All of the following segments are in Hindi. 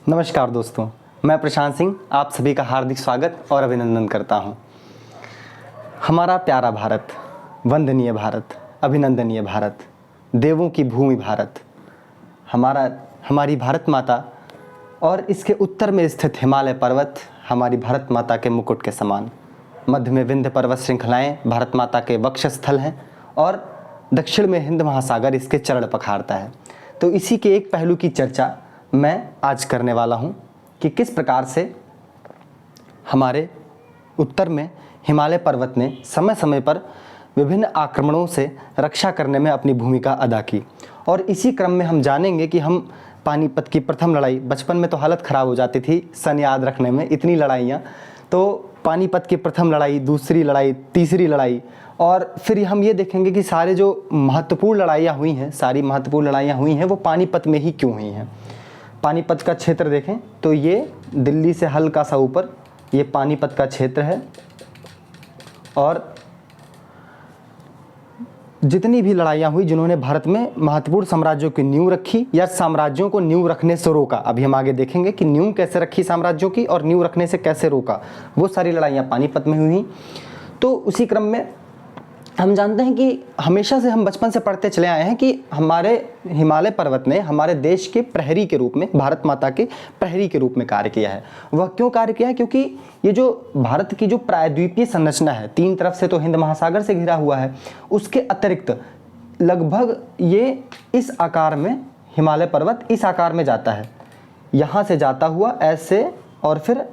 नमस्कार दोस्तों, मैं प्रशांत सिंह आप सभी का हार्दिक स्वागत और अभिनंदन करता हूं। हमारा प्यारा भारत, वंदनीय भारत, अभिनंदनीय भारत, देवों की भूमि भारत, हमारी भारत माता और इसके उत्तर में स्थित हिमालय पर्वत हमारी भारत माता के मुकुट के समान। मध्य में विंध्य पर्वत श्रृंखलाएँ भारत माता के वक्षस्थल हैं और दक्षिण में हिंद महासागर इसके चरण पखारता है। तो इसी के एक पहलू की चर्चा मैं आज करने वाला हूं कि किस प्रकार से हमारे उत्तर में हिमालय पर्वत ने समय समय पर विभिन्न आक्रमणों से रक्षा करने में अपनी भूमिका अदा की। और इसी क्रम में हम जानेंगे कि हम पानीपत की प्रथम लड़ाई, बचपन में तो हालत ख़राब हो जाती थी सन याद रखने में, इतनी लड़ाइयाँ, तो पानीपत की प्रथम लड़ाई, दूसरी लड़ाई, तीसरी लड़ाई, और फिर हम ये देखेंगे कि सारे जो महत्वपूर्ण लड़ाइयाँ हुई हैं, सारी महत्वपूर्ण लड़ाइयाँ हुई हैं वो पानीपत में ही क्यों हुई हैं। पानीपत का क्षेत्र देखें तो ये दिल्ली से हल्का सा ऊपर ये पानीपत का क्षेत्र है और जितनी भी लड़ाइयाँ हुई जिन्होंने भारत में महत्वपूर्ण साम्राज्यों की नींव रखी या साम्राज्यों को नींव रखने से रोका, अभी हम आगे देखेंगे कि नींव कैसे रखी साम्राज्यों की और नींव रखने से कैसे रोका, वो सारी लड़ाइयाँ पानीपत में हुई। तो उसी क्रम में हम जानते हैं कि हमेशा से हम बचपन से पढ़ते चले आए हैं कि हमारे हिमालय पर्वत ने हमारे देश के प्रहरी के रूप में, भारत माता के प्रहरी के रूप में कार्य किया है। वह क्यों कार्य किया है? क्योंकि ये जो भारत की जो प्रायद्वीपीय संरचना है, तीन तरफ से तो हिंद महासागर से घिरा हुआ है, उसके अतिरिक्त लगभग ये इस आकार में, हिमालय पर्वत इस आकार में जाता है, यहाँ से जाता हुआ ऐसे और फिर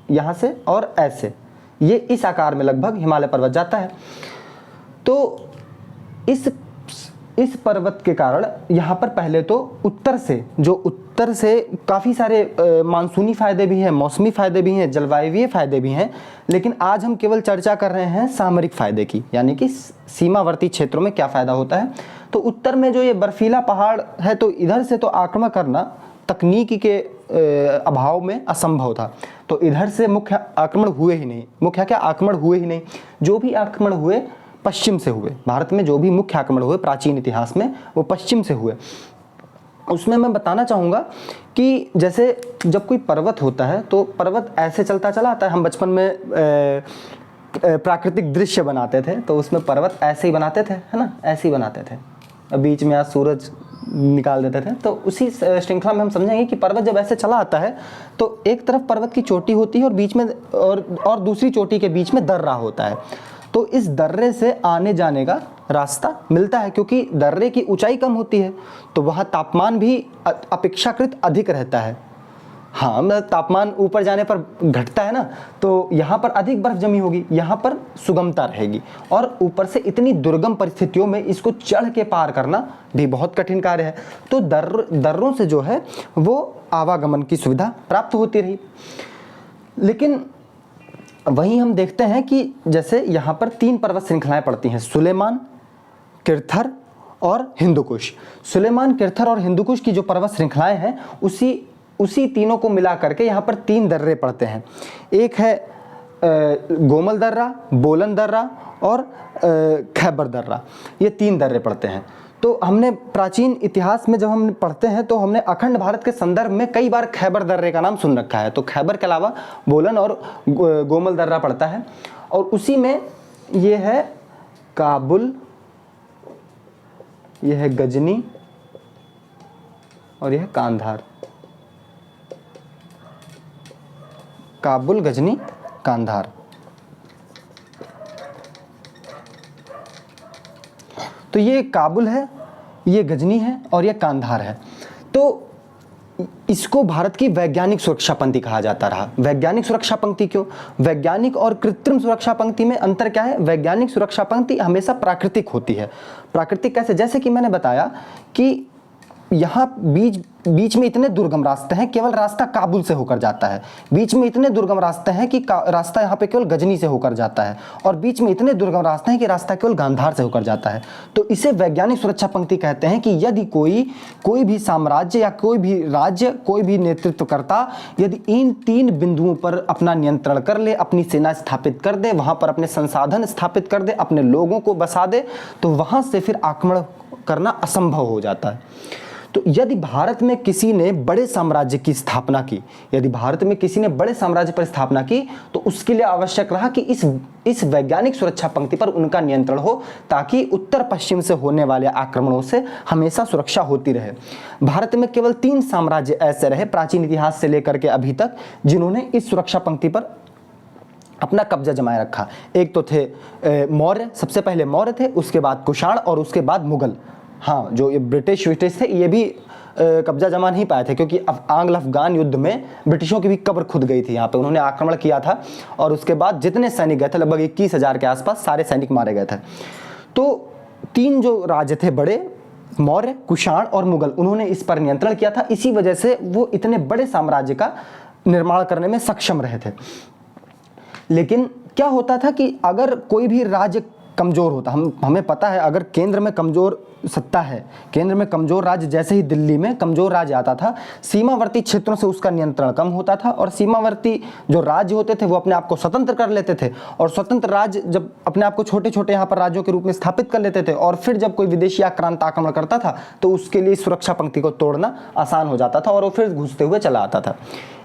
यहाँ से और ऐसे, ये इस आकार में लगभग हिमालय पर्वत जाता है। तो इस पर्वत के कारण यहाँ पर पहले तो उत्तर से काफ़ी सारे मानसूनी फ़ायदे भी हैं, मौसमी फ़ायदे भी हैं, जलवायुवीय फ़ायदे भी हैं, लेकिन आज हम केवल चर्चा कर रहे हैं सामरिक फ़ायदे की, यानी कि सीमावर्ती क्षेत्रों में क्या फ़ायदा होता है। तो उत्तर में जो ये बर्फीला पहाड़ है, तो इधर से तो आक्रमण करना तकनीकी के अभाव में असंभव था, तो इधर से मुख्य आक्रमण हुए ही नहीं। जो भी आक्रमण हुए पश्चिम से हुए, भारत में जो भी मुख्य आक्रमण हुए प्राचीन इतिहास में वो पश्चिम से हुए। उसमें मैं बताना चाहूँगा कि जैसे जब कोई पर्वत होता है तो पर्वत ऐसे चलता चला आता है। हम बचपन में प्राकृतिक दृश्य बनाते थे तो उसमें पर्वत ऐसे ही बनाते थे, है ना, ऐसे ही बनाते थे, बीच में आज सूरज निकाल देते थे। तो उसी श्रृंखला में हम समझेंगे कि पर्वत जब ऐसे चला आता है तो एक तरफ पर्वत की चोटी होती है और बीच में और दूसरी चोटी के बीच में दर्रा होता है। तो इस दर्रे से आने जाने का रास्ता मिलता है, क्योंकि दर्रे की ऊंचाई कम होती है तो वहाँ तापमान भी अपेक्षाकृत अधिक रहता है। हाँ, मतलब तापमान ऊपर जाने पर घटता है ना, तो यहाँ पर अधिक बर्फ जमी होगी, यहाँ पर सुगमता रहेगी, और ऊपर से इतनी दुर्गम परिस्थितियों में इसको चढ़ के पार करना भी बहुत कठिन कार्य है। तो दर्रों से जो है वो आवागमन की सुविधा प्राप्त होती रही। लेकिन वहीं हम देखते हैं कि जैसे यहाँ पर तीन पर्वत श्रृंखलाएं पड़ती हैं, सुलेमान, किरथर और हिंदुकुश। सुलेमान, किरथर और हिंदुकुश की जो पर्वत श्रृंखलाएं हैं उसी तीनों को मिला करके यहाँ पर तीन दर्रे पड़ते हैं। एक है गोमल दर्रा, बोलन दर्रा और खैबर दर्रा, ये तीन दर्रे पड़ते हैं। तो हमने प्राचीन इतिहास में जब हम पढ़ते हैं तो हमने अखंड भारत के संदर्भ में कई बार खैबर दर्रे का नाम सुन रखा है। तो खैबर के अलावा बोलन और गोमल दर्रा पड़ता है, और उसी में ये है काबुल, ये है गजनी और यह है कांधार। काबुल, गजनी, कांधार। तो ये काबुल है, ये गजनी है और ये कांधार है। तो इसको भारत की वैज्ञानिक सुरक्षा पंक्ति कहा जाता रहा। वैज्ञानिक सुरक्षा पंक्ति क्यों? वैज्ञानिक और कृत्रिम सुरक्षा पंक्ति में अंतर क्या है? वैज्ञानिक सुरक्षा पंक्ति हमेशा प्राकृतिक होती है। प्राकृतिक कैसे? जैसे कि मैंने बताया कि यहाँ बीच में इतने दुर्गम रास्ते हैं, केवल रास्ता काबुल से होकर जाता है। बीच में इतने दुर्गम रास्ते हैं कि रास्ता यहाँ पे केवल गजनी से होकर जाता है, और बीच में इतने दुर्गम रास्ते हैं कि रास्ता केवल गांधार से होकर जाता है। तो इसे वैज्ञानिक सुरक्षा पंक्ति कहते हैं कि यदि कोई भी साम्राज्य या कोई भी राज्य, कोई भी नेतृत्वकर्ता यदि इन तीन बिंदुओं पर अपना नियंत्रण कर ले, अपनी सेना स्थापित कर दे, वहाँ पर अपने संसाधन स्थापित कर दे, अपने लोगों को बसा दे, तो वहाँ से फिर आक्रमण करना असंभव हो जाता है। तो यदि भारत में किसी ने बड़े साम्राज्य की स्थापना की, यदि भारत में किसी ने बड़े साम्राज्य पर स्थापना की, तो उसके लिए आवश्यक रहा कि इस वैज्ञानिक सुरक्षा पंक्ति पर उनका नियंत्रण हो, ताकि उत्तर पश्चिम से होने वाले आक्रमणों से हमेशा सुरक्षा होती रहे। भारत में केवल 3 साम्राज्य ऐसे रहे प्राचीन इतिहास से लेकर के अभी तक, जिन्होंने इस सुरक्षा पंक्ति पर अपना कब्जा जमाए रखा। एक तो थे मौर्य, सबसे पहले मौर्य थे, उसके बाद कुषाण और उसके बाद मुगल। हाँ, जो ये ब्रिटिश थे ये भी कब्जा जमा नहीं पाए थे, क्योंकि आंग्ल अफगान युद्ध में ब्रिटिशों की भी कब्र खुद गई थी। यहाँ पे उन्होंने आक्रमण किया था और उसके बाद जितने सैनिक गए थे, लगभग 21,000 के आसपास सारे सैनिक मारे गए थे। तो 3 जो राज्य थे बड़े, मौर्य, कुषाण और मुगल, उन्होंने इस पर नियंत्रण किया था। इसी वजह से वो इतने बड़े साम्राज्य का निर्माण करने में सक्षम रहे थे। लेकिन क्या होता था कि अगर कोई भी राज्य कमजोर होता, हमें पता है अगर केंद्र में कमजोर सत्ता है, केंद्र में कमजोर राज्य, जैसे ही दिल्ली में कमजोर राज्य आता था, सीमावर्ती क्षेत्रों से उसका नियंत्रण कम होता था और सीमावर्ती जो राज्य होते थे वो अपने आप को स्वतंत्र कर लेते थे। और स्वतंत्र राज्य जब अपने आप को छोटे छोटे यहाँ पर राज्यों के रूप में स्थापित कर लेते थे, और फिर जब कोई विदेशी आक्रांत आक्रमण करता था तो उसके लिए सुरक्षा पंक्ति को तोड़ना आसान हो जाता था और वो फिर घुसते हुए चला आता था।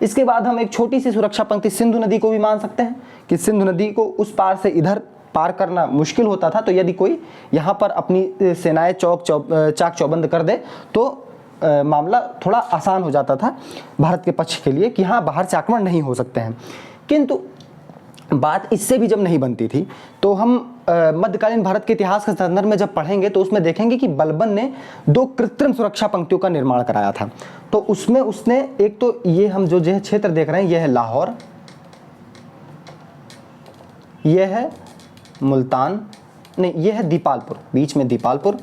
इसके बाद हम एक छोटी सी सुरक्षा पंक्ति सिंधु नदी को भी मान सकते हैं कि सिंधु नदी को उस पार से इधर पार करना मुश्किल होता था, तो यदि कोई यहाँ पर अपनी सेनाएं चाक चौबंद कर दे तो मामला थोड़ा आसान हो जाता था भारत के पक्ष के लिए कि हाँ, बाहर से आक्रमण नहीं हो सकते हैं। किंतु बात इससे भी जब नहीं बनती थी, तो हम मध्यकालीन भारत के इतिहास के संदर्भ में जब पढ़ेंगे तो उसमें देखेंगे कि बलबन ने 2 कृत्रिम सुरक्षा पंक्तियों का निर्माण कराया था। तो उसमें उसने एक तो ये हम जो क्षेत्र देख रहे हैं, यह है लाहौर, यह है मुल्तान, नहीं ये है दीपालपुर, बीच में दीपालपुर,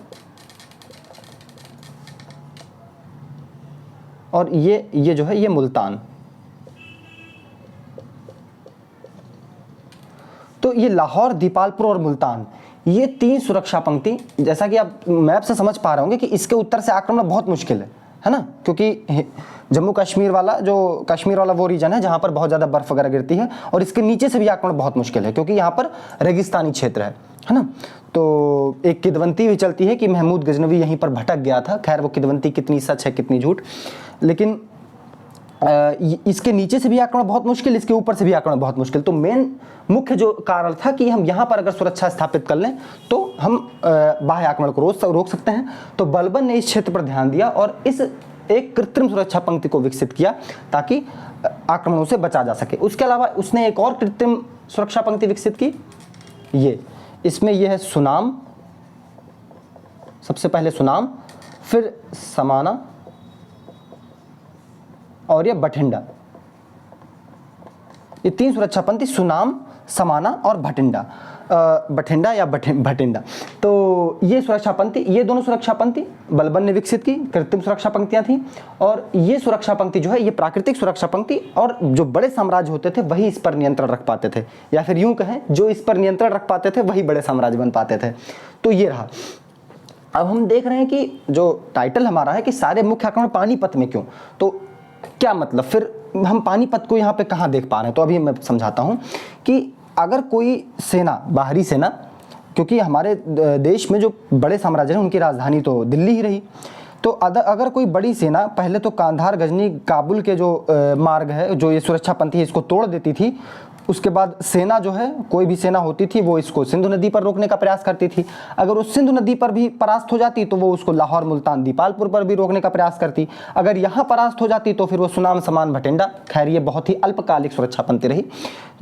और ये जो है ये मुल्तान। तो ये लाहौर, दीपालपुर और मुल्तान, ये 3 सुरक्षा पंक्ति, जैसा कि आप मैप से समझ पा रहे होंगे कि इसके उत्तर से आक्रमण बहुत मुश्किल है ना, क्योंकि जम्मू कश्मीर वाला वो रीजन है जहाँ पर बहुत ज़्यादा बर्फ़ वगैरह गिरती है, और इसके नीचे से भी आक्रमण बहुत मुश्किल है क्योंकि यहाँ पर रेगिस्तानी क्षेत्र है ना। तो एक किदवंती भी चलती है कि महमूद गजनवी यहीं पर भटक गया था। खैर वो किदवंती कितनी सच है कितनी झूठ, लेकिन इसके नीचे से भी आक्रमण बहुत मुश्किल, इसके ऊपर से भी आक्रमण बहुत मुश्किल। तो मुख्य जो कारण था कि हम यहाँ पर अगर सुरक्षा स्थापित कर लें तो हम बाह्य आक्रमण को रोक सकते हैं। तो बलबन ने इस क्षेत्र पर ध्यान दिया और इस एक कृत्रिम सुरक्षा पंक्ति को विकसित किया ताकि आक्रमणों से बचा जा सके। उसके अलावा उसने एक और कृत्रिम सुरक्षा पंक्ति विकसित की, इसमें यह है सुनाम, सबसे पहले सुनाम, फिर समाना और ये बठिंडा। ये 3 सुरक्षा पंक्ति, सुनाम, समाना और बठिंडा या भटिंडा। तो ये सुरक्षा पंक्ति, ये दोनों सुरक्षा पंक्ति बलबन ने विकसित की, कृत्रिम सुरक्षा पंक्तियां थी। और ये सुरक्षा पंक्ति जो है ये प्राकृतिक सुरक्षा पंक्ति, और जो बड़े साम्राज्य होते थे वही इस पर नियंत्रण रख पाते थे, या फिर यूं कहें जो इस पर नियंत्रण रख पाते थे वही बड़े साम्राज्य बन पाते थे। तो ये रहा। अब हम देख रहे हैं कि जो टाइटल हमारा है कि सारे मुख्य आक्रमण पानीपत में क्यों, तो क्या मतलब, फिर हम पानीपत को यहाँ पे कहाँ देख पा रहे हैं। तो अभी मैं समझाता हूँ कि अगर कोई सेना, बाहरी सेना, क्योंकि हमारे देश में जो बड़े साम्राज्य हैं उनकी राजधानी तो दिल्ली ही रही, तो अगर कोई बड़ी सेना पहले तो कांधार, गजनी, काबुल के जो मार्ग है, जो ये सुरक्षा पंक्ति है, इसको तोड़ देती थी, उसके बाद सेना जो है, कोई भी सेना होती थी वो इसको सिंधु नदी पर रोकने का प्रयास करती थी। अगर उस सिंधु नदी पर भी परास्त हो जाती तो वो उसको लाहौर, मुल्तान, दीपालपुर पर भी रोकने का प्रयास करती। अगर यहाँ परास्त हो जाती तो फिर वो सुनाम, समान, भटिंडा, खैर ये बहुत ही अल्पकालिक सुरक्षा पंक्ति रही,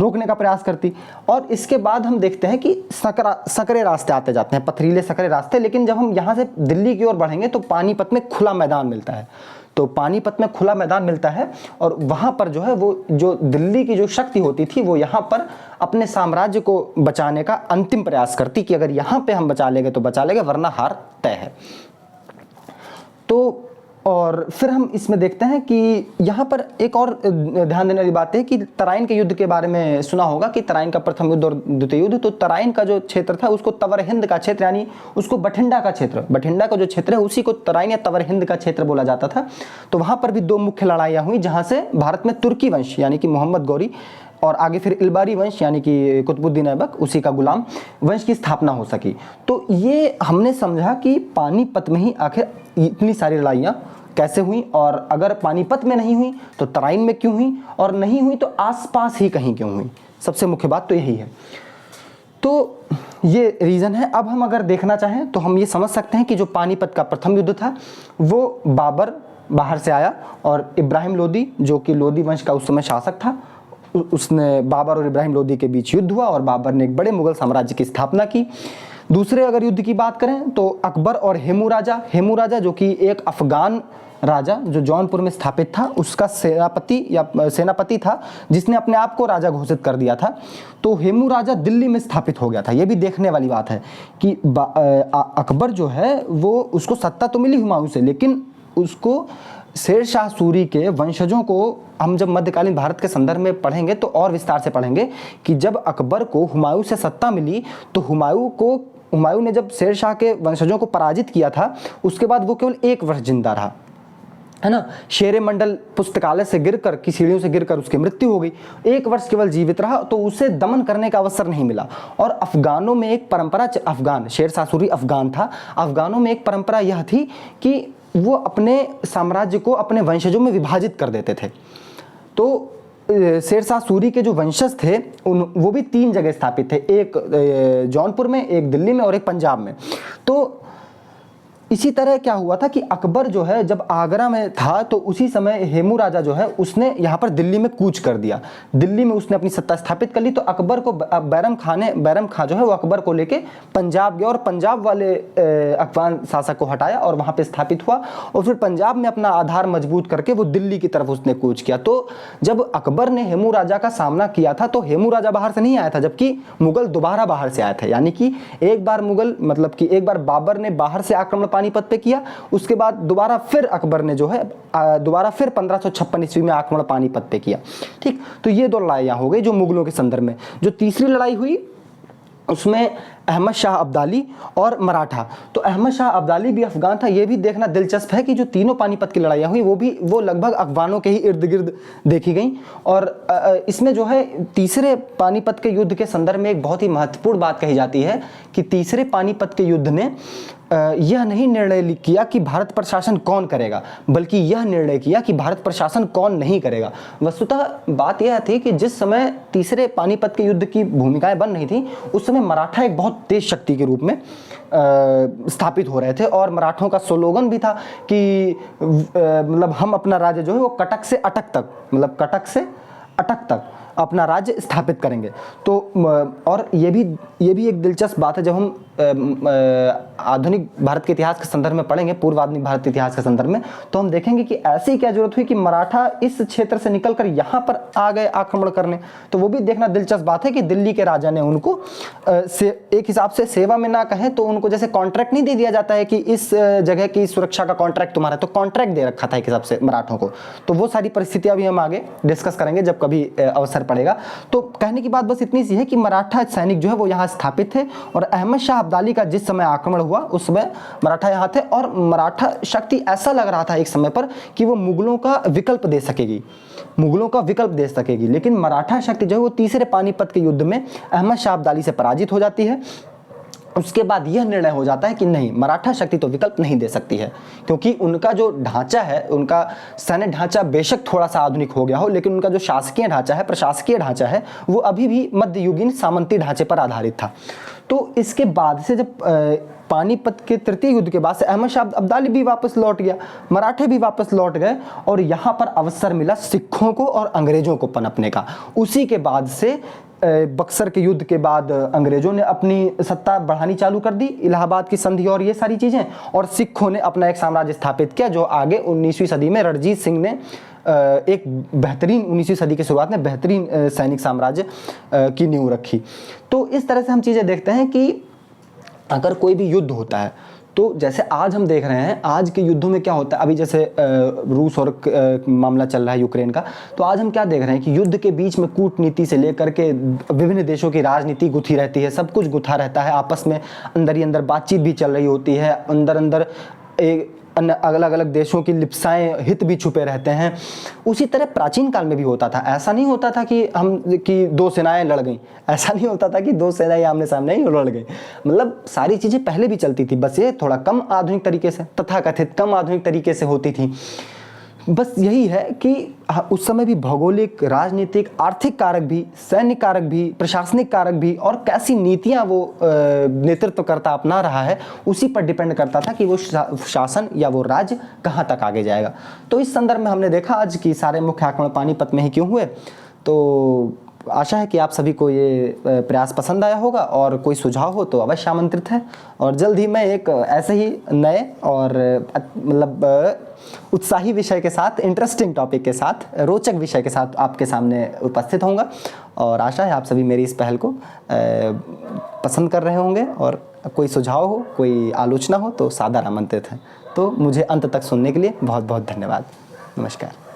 रोकने का प्रयास करती। और इसके बाद हम देखते हैं कि सकरे रास्ते आते जाते हैं, पथरीले सकरे रास्ते। लेकिन जब हम यहाँ से दिल्ली की ओर बढ़ेंगे तो पानीपत में खुला मैदान मिलता है। तो पानीपत में खुला मैदान मिलता है और वहाँ पर जो है वो जो दिल्ली की जो शक्ति होती थी वो यहाँ पर अपने साम्राज्य को बचाने का अंतिम प्रयास करती कि अगर यहाँ पे हम बचा लेंगे तो बचा लेंगे, वरना हार तय है। तो और फिर हम इसमें देखते हैं कि यहाँ पर एक और ध्यान देने वाली बात है कि तराइन के युद्ध के बारे में सुना होगा कि तराइन का प्रथम युद्ध और द्वितीय युद्ध। तो तराइन का जो क्षेत्र था उसको तवर हिंद का क्षेत्र, यानी उसको बठिंडा का क्षेत्र, बठिंडा का जो क्षेत्र है उसी को तराइन या तवर हिंद का क्षेत्र बोला जाता था। तो वहाँ पर भी 2 मुख्य लड़ाइयाँ हुई जहाँ से भारत में तुर्की वंश यानी कि मोहम्मद गौरी और आगे फिर इल्बारी वंश यानी कि कुतुबुद्दीन ऐबक उसी का गुलाम वंश की स्थापना हो सकी। तो ये हमने समझा कि पानीपत में ही आखिर इतनी सारी लड़ाइयाँ कैसे हुई, और अगर पानीपत में नहीं हुई तो तराइन में क्यों हुई, और नहीं हुई तो आसपास ही कहीं क्यों हुई। सबसे मुख्य बात तो यही है। तो ये रीज़न है। अब हम अगर देखना चाहें तो हम ये समझ सकते हैं कि जो पानीपत का प्रथम युद्ध था वो बाबर बाहर से आया और इब्राहिम लोदी, जो कि लोदी वंश का उस समय शासक था, उसने बाबर और इब्राहिम लोदी के बीच युद्ध हुआ और बाबर ने एक बड़े मुगल साम्राज्य की स्थापना की। दूसरे अगर युद्ध की बात करें तो अकबर और हेमू राजा जो कि एक अफगान राजा जो जौनपुर में स्थापित था, उसका सेनापति था जिसने अपने आप को राजा घोषित कर दिया था। तो हेमू राजा दिल्ली में स्थापित हो गया था। ये भी देखने वाली बात है कि अकबर जो है वो, उसको सत्ता तो मिली हुमायूं से, लेकिन उसको शेर शाह सूरी के वंशजों को हम जब मध्यकालीन भारत के संदर्भ में पढ़ेंगे तो और विस्तार से पढ़ेंगे कि जब अकबर को हुमायूं से सत्ता मिली तो हुमायूं ने जब शेर शाह के वंशजों को पराजित किया था, उसके बाद वो केवल 1 वर्ष जिंदा रहा, है ना। शेरे मंडल पुस्तकालय से गिरकर की सीढ़ियों से गिरकर उसकी मृत्यु हो गई। 1 वर्ष केवल जीवित रहा, तो उसे दमन करने का अवसर नहीं मिला। और अफगानों में एक परंपरा, अफगान, शेर शाह सूरी अफगान था, अफगानों में एक परंपरा यह थी कि वो अपने साम्राज्य को अपने वंशजों में विभाजित कर देते थे। तो शेर शाह सूरी के जो वंशज थे वो भी 3 जगह स्थापित थे, एक जौनपुर में, एक दिल्ली में और एक पंजाब में। तो इसी तरह क्या हुआ था कि अकबर जो है जब आगरा में था तो उसी समय हेमू राजा जो है उसने यहाँ पर दिल्ली में कूच कर दिया। दिल्ली में उसने अपनी सत्ता स्थापित कर ली। तो अकबर को बैरम खां जो है वो अकबर को लेके पंजाब गया और पंजाब वाले अफगान शासक को हटाया और वहाँ पे स्थापित हुआ, और फिर पंजाब में अपना आधार मजबूत करके वो दिल्ली की तरफ उसने कूच किया। तो जब अकबर ने हेमू राजा का सामना किया था तो हेमू राजा बाहर से नहीं आया था, जबकि मुगल दोबारा बाहर से आए थे। यानी कि एक बार मुगल, मतलब कि एक बार बाबर ने बाहर से आक्रमण पानीपत पे किया, उसके बाद दोबारा फिर अकबर ने जो है दोबारा फिर 1556 ईस्वी में आक्रमण पानीपत पे किया। ठीक, तो ये 2 लड़ाइयां हो गई जो मुगलों के संदर्भ में। जो तीसरी लड़ाई हुई उसमें अहमद शाह अब्दाली और मराठा। तो अहमद शाह अब्दाली भी अफगान था। ये भी देखना दिलचस्प है कि जो तीनों पानीपत की लड़ाइयाँ हुई वो लगभग अफगानों के ही इर्द गिर्द देखी गई। और इसमें जो है तीसरे पानीपत के युद्ध के संदर्भ में एक बहुत ही महत्वपूर्ण बात कही जाती है कि तीसरे पानीपत के युद्ध ने यह नहीं निर्णय किया कि भारत पर शासन कौन करेगा, बल्कि यह निर्णय किया कि भारत पर शासन कौन नहीं करेगा। वस्तुतः बात यह थी कि जिस समय तीसरे पानीपत के युद्ध की भूमिकाएं बन रही थी, उस समय मराठा एक बहुत तेज शक्ति के रूप में स्थापित हो रहे थे, और मराठों का स्लोगन भी था कि मतलब हम अपना राज्य जो है वो कटक से अटक तक, मतलब कटक से अटक तक अपना राज्य स्थापित करेंगे। तो और ये भी एक दिलचस्प बात है, जब हम आधुनिक भारत के इतिहास के संदर्भ में पढ़ेंगे, पूर्व आधुनिक भारत के इतिहास के संदर्भ में, तो हम देखेंगे कि ऐसी क्या जरूरत हुई कि मराठा इस क्षेत्र से निकलकर यहाँ पर आ गए आक्रमण करने। तो वो भी देखना दिलचस्प बात है कि दिल्ली के राजा ने उनको एक हिसाब से सेवा में ना कहें तो उनको जैसे कॉन्ट्रैक्ट नहीं दे दिया जाता है कि इस जगह की सुरक्षा का कॉन्ट्रैक्ट तुम्हारा, तो कॉन्ट्रैक्ट दे रखा था एक हिसाब से मराठों को। तो वो सारी परिस्थितियां भी हम आगे डिस्कस करेंगे जब कभी अवसर पड़ेगा। तो कहने की बात बस इतनी सी है कि मराठा सैनिक जो है वो यहाँ स्थापित थे, और अहमद शाह अब्दाली का जिस समय आक्रमण हुआ उस समय मराठा यहाँ थे, और मराठा शक्ति ऐसा लग रहा था एक समय पर कि वो मुगलों का विकल्प दे सकेगी, लेकिन मराठा शक्ति जो है वो तीसरे पानीपत के युद्ध में अहमद शाह अब्दाली से पराजित हो जाती है। उसके बाद यह निर्णय हो जाता है कि नहीं, मराठा शक्ति तो विकल्प नहीं दे सकती है, क्योंकि उनका जो ढांचा है, उनका सैन्य ढांचा बेशक थोड़ा सा आधुनिक हो गया हो, लेकिन उनका जो शासकीय ढांचा है, प्रशासकीय ढांचा है, वो अभी भी मध्ययुगीन सामंती ढांचे पर आधारित था। तो इसके बाद से जब पानीपत के तृतीय युद्ध के बाद से अहमद शाह अब्दाली भी वापस लौट गया, मराठे भी वापस लौट गए, और यहाँ पर अवसर मिला सिखों को और अंग्रेजों को पनपने का। उसी के बाद से बक्सर के युद्ध के बाद अंग्रेजों ने अपनी सत्ता बढ़ानी चालू कर दी, इलाहाबाद की संधि और ये सारी चीज़ें, और सिखों ने अपना एक साम्राज्य स्थापित किया, जो आगे 19वीं सदी में रणजीत सिंह ने एक बेहतरीन 19वीं सदी की शुरुआत में बेहतरीन सैनिक साम्राज्य की नींव रखी। तो इस तरह से हम चीज़ें देखते हैं कि अगर कोई भी युद्ध होता है, तो जैसे आज हम देख रहे हैं, आज के युद्धों में क्या होता है, अभी जैसे रूस और मामला चल रहा है यूक्रेन का, तो आज हम क्या देख रहे हैं कि युद्ध के बीच में कूटनीति से लेकर के विभिन्न देशों की राजनीति गुथी रहती है, सब कुछ गुथा रहता है, आपस में अंदर ही अंदर बातचीत भी चल रही होती है, अंदर अंदर अन्य अलग अलग देशों की लिप्साएं, हित भी छुपे रहते हैं। उसी तरह प्राचीन काल में भी होता था। ऐसा नहीं होता था कि दो सेनाएं लड़ गईं, ऐसा नहीं होता था कि दो सेनाएं आमने सामने ही लड़ गई। मतलब सारी चीज़ें पहले भी चलती थी, बस ये थोड़ा कम आधुनिक तरीके से, तथाकथित कम आधुनिक तरीके से होती थी। बस यही है कि उस समय भी भौगोलिक, राजनीतिक, आर्थिक कारक भी, सैन्य कारक भी, प्रशासनिक कारक भी, और कैसी नीतियां वो नेतृत्वकर्ता अपना रहा है, उसी पर डिपेंड करता था कि वो शासन या वो राज्य कहाँ तक आगे जाएगा। तो इस संदर्भ में हमने देखा आज कि सारे मुख्य आक्रमण पानीपत में ही क्यों हुए। तो आशा है कि आप सभी को ये प्रयास पसंद आया होगा, और कोई सुझाव हो तो अवश्य आमंत्रित है। और जल्द ही मैं एक ऐसे ही नए और मतलब उत्साही विषय के साथ, इंटरेस्टिंग टॉपिक के साथ, रोचक विषय के साथ आपके सामने उपस्थित होऊंगा। और आशा है आप सभी मेरी इस पहल को पसंद कर रहे होंगे, और कोई सुझाव हो, कोई आलोचना हो तो सादर आमंत्रित है। तो मुझे अंत तक सुनने के लिए बहुत बहुत धन्यवाद। नमस्कार।